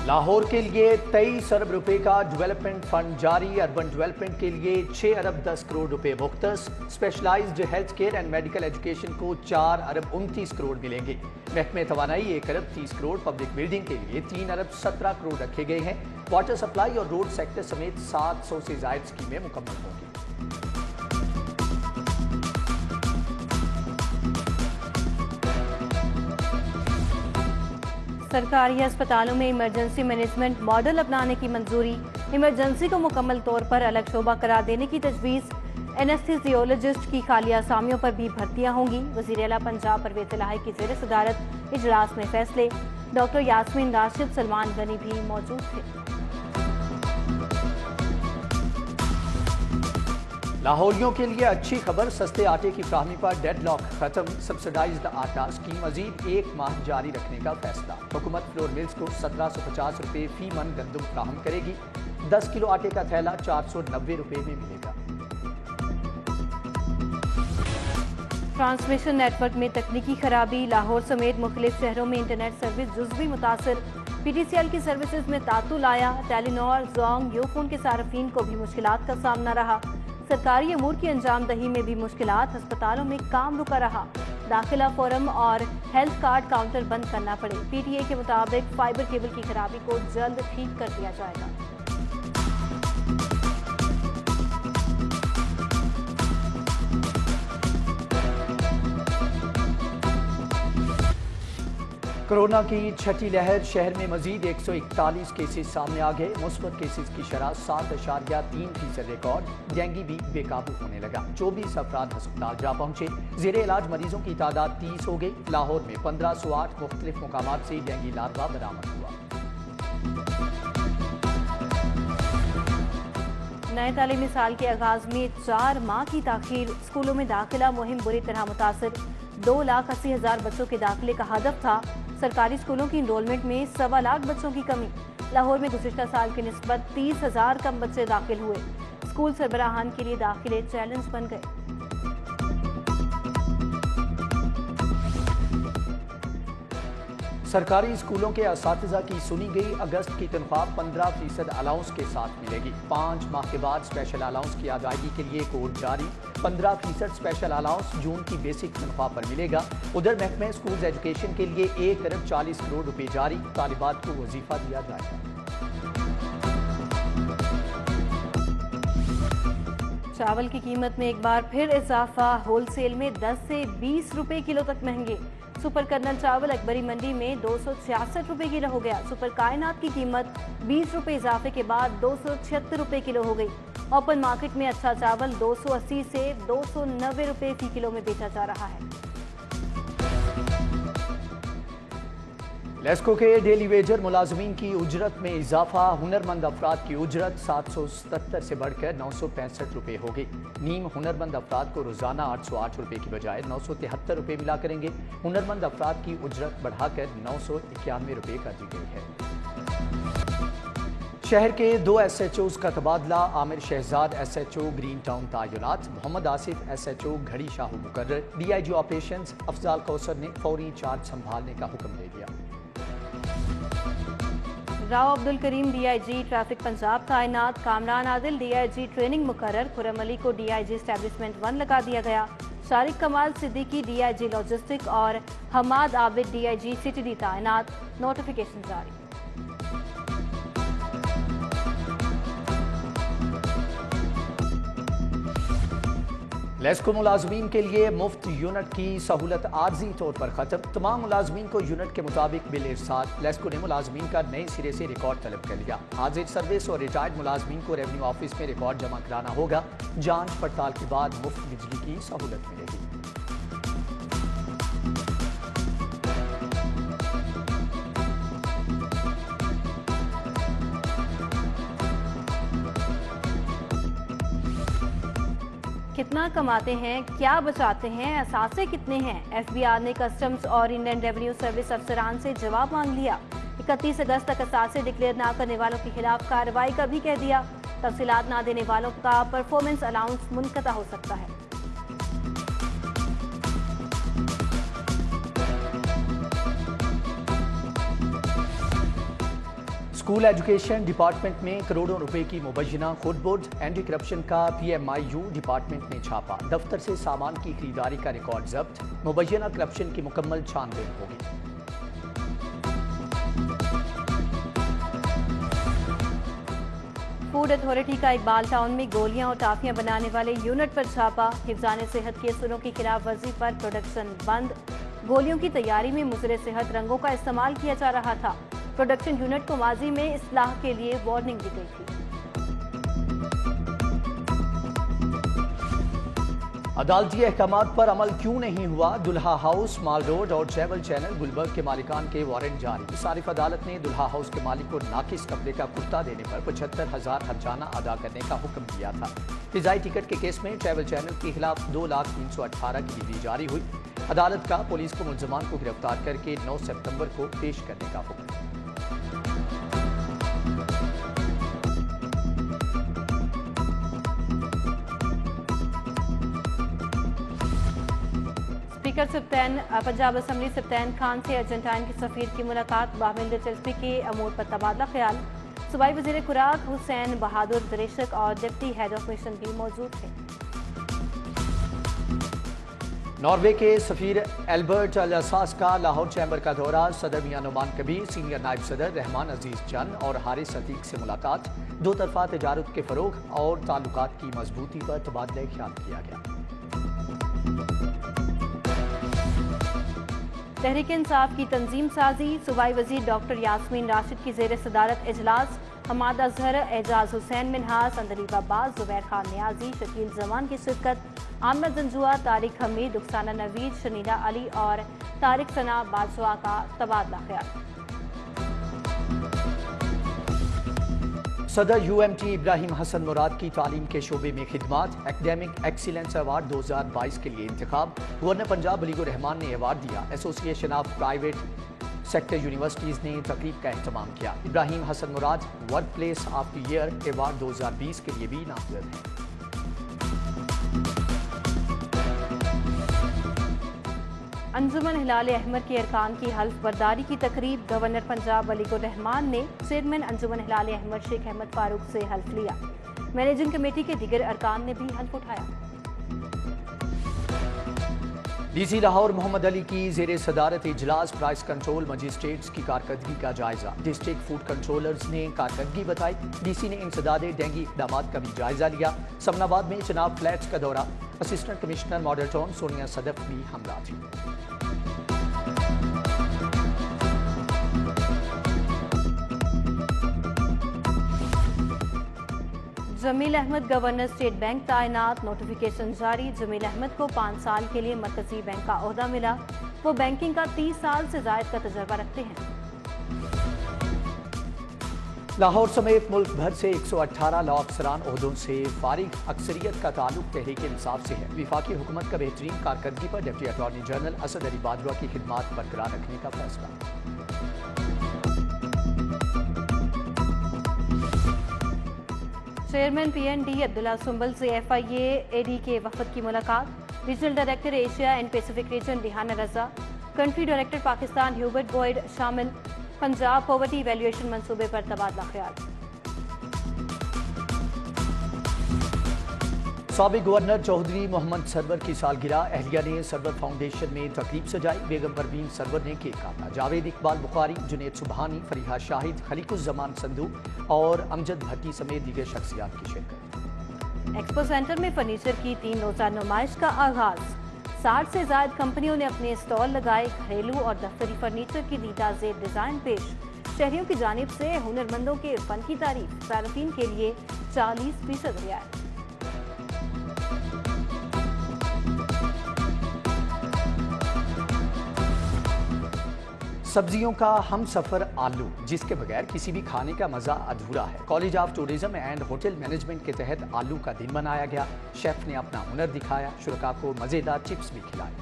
لاہور کے لیے 23 ارب روپے کا ڈیولپمنٹ فنڈ جاری، اربن ڈیولپمنٹ کے لیے 6 ارب 10 کروڑ روپے مختص، specialised health care and medical education کو 4 ارب 29 کروڑ ملیں گے۔ محکمہ توانائی 1 ارب 30 کروڑ، پبلک بلڈنگ کے لیے 3 ارب 17 کروڑ رکھے گئے ہیں۔ واٹر سپلائی اور روڈ سیکٹر سمیت 700 سے زائد اسکیمیں مکمل ہوں گی۔ سرکاری ہسپتالوں میں ایمرجنسی مینجمنٹ ماڈل اپنانے کی منظوری، ایمرجنسی کو مکمل طور پر الگ شعبہ قرار دینے کی تجویز، اینستھیزیولوجسٹ کی خالی اسامیوں پر بھی بھرتیاں ہوں گی۔ وزیر اعلیٰ پنجاب پرویز الہی کی زیر صدارت اجلاس میں فیصلے، ڈاکٹر یاسمین راشد، سلمان غنی بھی موجود تھے۔ لاہوریوں کے لیے اچھی خبر، سستے آٹے کی فراہمی پر ڈیڈ لاک ختم، سبسڈائزڈ آٹا اسکیم مزید 1 ماہ جاری رکھنے کا فیصلہ۔ حکومت فلور ملز کو 1750 روپے فی من گندم فراہم کرے گی، 10 کلو آٹے کا تھیلا 490 روپے میں ملے گا۔ ٹرانسمیشن نیٹ ورک میں تکنیکی خرابی، لاہور سمیت مختلف شہروں میں انٹرنیٹ سروس جزوی متاثر، پی ٹی سی ایل کی سروسز میں تعطل آیا، ٹیلی نار، زونگ، یو فون کے صارفین کو بھی مشکلات کا سامنا رہا۔ سرکاری امور کی انجام دہی میں بھی مشکلات، ہسپتالوں میں کام رکا رہا، داخلہ فورم اور ہیلتھ کارڈ کاؤنٹر بند کرنا پڑے۔ پی ٹی اے کے مطابق فائبر کیبل کی خرابی کو جلد ٹھیک کر دیا جائے گا۔ کورونا کی چھٹی لہر، شہر میں مزید 141 کیسز سامنے آ گئے، مثبت کیسز کی شرح 7.3% ریکارڈ، ڈینگی بھی بے قابو ہونے لگا، 24 افراد ہسپتال جا پہنچے، زیر علاج مریضوں کی تعداد 30 ہو گئی۔ لاہور میں 1508 مختلف مقامات سے ڈینگی لاروا برآمد ہوا۔ نئے تعلیمی سال کے آغاز میں 4 ماہ کی تاخیر، اسکولوں میں داخلہ مہم بری طرح متاثر، 2,80,000 بچوں کے داخلے کا ہدف تھا، سرکاری اسکولوں کی انرولمنٹ میں 1.25 لاکھ بچوں کی کمی۔ لاہور میں گزشتہ سال کی نسبت 30,000 کم بچے داخل ہوئے، اسکول سربراہان کے لیے داخلے چیلنج بن گئے۔ سرکاری اسکولوں کے اساتذہ کی سنی گئی، اگست کی تنخواہ 15% الاؤنس کے ساتھ ملے گی، 5 ماہ کے بعد اسپیشل الاؤنس کی ادائیگی کے لیے کوڈ جاری، 15% اسپیشل الاؤنس جون کی بیسک تنخواہ پر ملے گا۔ ادھر محکمہ اسکولز ایجوکیشن کے لیے 1 ارب 40 کروڑ روپے جاری، طالبات کو وظیفہ دیا جائے گا۔ چاول کی قیمت میں ایک بار پھر اضافہ، ہول سیل میں 10 سے 20 روپے کلو تک مہنگے، سپر کرنل چاول اکبری منڈی میں 266 روپے کلو ہو گیا، سپر کائنات کی قیمت 20 روپے اضافے کے بعد 276 روپے کلو ہو گئی۔ اوپن مارکیٹ میں اچھا چاول 280 سے 290 روپے فی کلو میں بیچا جا رہا ہے۔ لیسکو کے ڈیلی ویجر ملازمین کی اجرت میں اضافہ، ہنرمند افراد کی اجرت 777 سے بڑھ کر 965 روپے ہو گئی، نیم ہنرمند افراد کو روزانہ 808 روپے کی بجائے 973 روپے ملا کریں گے، ہنرمند افراد کی اجرت بڑھا کر 991 روپے کر دی گئی ہے۔ شہر کے 2 ایس ایچ اوز کا تبادلہ، Amir Shahzad S H O Green Town تعینات، Muhammad Asif S H O Garhi Shahu مقرر، D I G operations Afzal کوثر نے فوری چارج سنبھالنے کا حکم دے دیا۔ Rao Abdul Karim D I G traffic Punjab تعینات، Kamran Adil D I G training مقرر، خرم علی کو ڈی آئی جی اسٹیبلشمنٹ 1 لگا دیا گیا، Shariq Kamal Siddiqui D I G logistics اور Hammad Abid D I G city D تعینات، نوٹیفیکیشن جاری۔ لیسکو ملازمین کے لیے مفت یونٹ کی سہولت عارضی طور پر ختم، تمام ملازمین کو یونٹ کے مطابق بل ارسال، لیسکو نے ملازمین کا نئے سرے سے ریکارڈ طلب کر لیا، حاضر سروس اور ریٹائرڈ ملازمین کو ریونیو آفس میں ریکارڈ جمع کرانا ہوگا، جانچ پڑتال کے بعد مفت بجلی کی سہولت ملے گی۔ کتنا کماتے ہیں، کیا بچاتے ہیں، اثاثے کتنے ہیں؟ ایف بی آر نے کسٹمز اور انڈین ریونیو سروس افسران سے جواب مانگ لیا، 31 اگست تک اثاثے ڈکلیئر نہ کرنے والوں کے خلاف کارروائی کا بھی کہہ دیا، تفصیلات نہ دینے والوں کا پرفارمنس الاؤنس منقطع ہو سکتا ہے۔ اسکول ایجوکیشن ڈپارٹمنٹ میں کروڑوں روپے کی مبینہ خود بورڈ، اینٹی کرپشن کا PMIU ڈپارٹمنٹ میں چھاپا، دفتر سے سامان کی خریداری کا ریکارڈ ضبط، مبینہ کرپشن کی مکمل چھان بین ہوگی۔ فوڈ اتھارٹی کا اقبال ٹاؤن میں گولیاں اور ٹافیاں بنانے والے یونٹ پر چھاپا، حفظان صحت کے اصولوں کی خلاف ورزی پر پروڈکشن بند، گولیوں کی تیاری میں مضر صحت رنگوں کا استعمال کیا جا رہا تھا، پروڈکشن یونٹ کو ماضی میں اصلاح کے لیے وارننگ دی گئی تھی۔ عدالتی احکامات پر عمل کیوں نہیں ہوا؟ دلہا ہاؤس، مال روڈ اور ٹریول چینل گلبرگ کے مالکان کے وارنٹ جاری۔ صارف عدالت نے دلہا ہاؤس کے مالک کو ناقص کپڑے کا کرتا دینے پر 75,000 ہرجانہ ادا کرنے کا حکم دیا تھا۔ فضائی ٹکٹ کے کیس میں ٹریول چینل کے خلاف 2,318,000 کی ڈگری جاری ہوئی۔ عدالت کا پولیس کو ملزمان کو گرفتار کر کے 9 ستمبر کو پیش کرنے کا حکم۔ اسپیکر پنجاب اسمبلی سبطین خان سے ارجنٹائن کے سفیر کی ملاقات، باہمی دلچسپی کے امور پر تبادلہ خیال۔ صوبائی وزیر خوراک حسین بہادر دریشک اور ڈپٹی ہیڈ آف مشن بھی موجود تھے۔ ناروے کے سفیر ایلبرٹ الاساس کا لاہور چیمبر کا دورہ، صدر میاں نعمان کبیر، سینئر نائب صدر رحمان عزیز چند اور حارث عتیق سے ملاقات، دو طرفہ تجارت کے فروغ اور تعلقات کی مضبوطی پر تبادلہ خیال کیا گیا۔ تحریک انصاف کی تنظیم سازی، صوبائی وزیر ڈاکٹر یاسمین راشد کی زیر صدارت اجلاس، حماد اظہر، اعجاز حسین منہاس، اندلیب عباس، زبیر خان نیازی، شکیل زمان کی شرکت، آمنہ زنجوع، طارق حمید، رخسانہ نوید، شنیدہ علی اور طارق ثنا بادشاہ کا تبادلہ خیال۔ صدر UMT ابراہیم حسن مراد کی تعلیم کے شعبے میں خدمات، ایکڈیمک ایکسیلنس ایوارڈ 2022 کے لیے انتخاب، گورنر پنجاب ولی الرحمان نے ایوارڈ دیا۔ ایسوسی ایشن آف پرائیویٹ سیکٹر یونیورسٹیز نے تقریب کا اہتمام کیا۔ Ibrahim Hassan Murad work place of the year award 2020 کے لیے بھی نامزد ہیں۔ انجمن ہلال احمر کے ارکان کی حلف برداری کی تقریب، گورنر پنجاب ولی الرحمان نے چیئرمین انجمن ہلال احمر شیخ احمد فاروق سے حلف لیا۔ مینیجنگ کمیٹی کے دیگر ارکان نے بھی حلف اٹھایا۔ DC لاہور محمد علی کی زیر صدارت اجلاس، پرائس کنٹرول مجسٹریٹس کی کارکردگی کا جائزہ، ڈسٹرکٹ فوڈ کنٹرولرز نے کارکردگی بتائی۔ DC نے انسداد ڈینگی اقدامات کا بھی جائزہ لیا۔ سمن آباد میں چناب فلیٹس کا دورہ، assistant commissioner model town Sonia Sadaf بھی ہمراہ تھی۔ Jameel Ahmed governor state bank تعینات، نوٹیفیکیشن جاری، جمیل احمد کو 5 سال کے لیے مرکزی بینک کا عہدہ ملا، وہ بینکنگ کا 30 سال سے زائد کا تجربہ رکھتے ہیں۔ لاہور سمیت ملک بھر سے 118 لاء افسران عہدوں سے فارغ، اکثریت کا تعلق تحریک انصاف سے ہے۔ وفاقی حکومت کا بہترین کارکردگی پر ڈپٹی اٹارنی جنرل اسد علی بادرہ کی خدمات برقرار رکھنے کا فیصلہ۔ چیئرمین PND عبداللہ سنبل سے FIA-AD کے وفد کی ملاقات، regional director Asia and Pacific region Rehana Raza, country director Pakistan Hubert Boyd شامل، پنجاب پاورٹی ایویلیویشن منصوبے پر تبادلہ خیال۔ سابق گورنر چودھری محمد سرور کی سالگرہ، اہلیہ نے سرور فاؤنڈیشن میں تقریب سجائی، بیگم پروین سرور نے کیک کاٹا، جاوید اقبال بخاری، جنید سبحانی، فریحہ شاہد، خلیق الزمان سندھو اور امجد بھٹی سمیت دیگر شخصیات کی شرکت۔ ایکسپو سینٹر میں فرنیچر کی 3 روزہ نمائش کا آغاز، 60 سے زائد کمپنیوں نے اپنے اسٹال لگائے، گھریلو اور دفتری فرنیچر کی دیدہ زیب ڈیزائن پیش، شہریوں کی جانب سے ہنرمندوں کے فن کی تعریف، صارفین کے لیے 40% رعایت۔ سبزیوں کا ہم سفر آلو، جس کے بغیر کسی بھی کھانے کا مزہ ادھورا ہے۔ College of tourism and hotel management کے تحت آلو کا دن منایا گیا، شیف نے اپنا ہنر دکھایا، شرکاء کو مزیدار چپس بھی کھلائے۔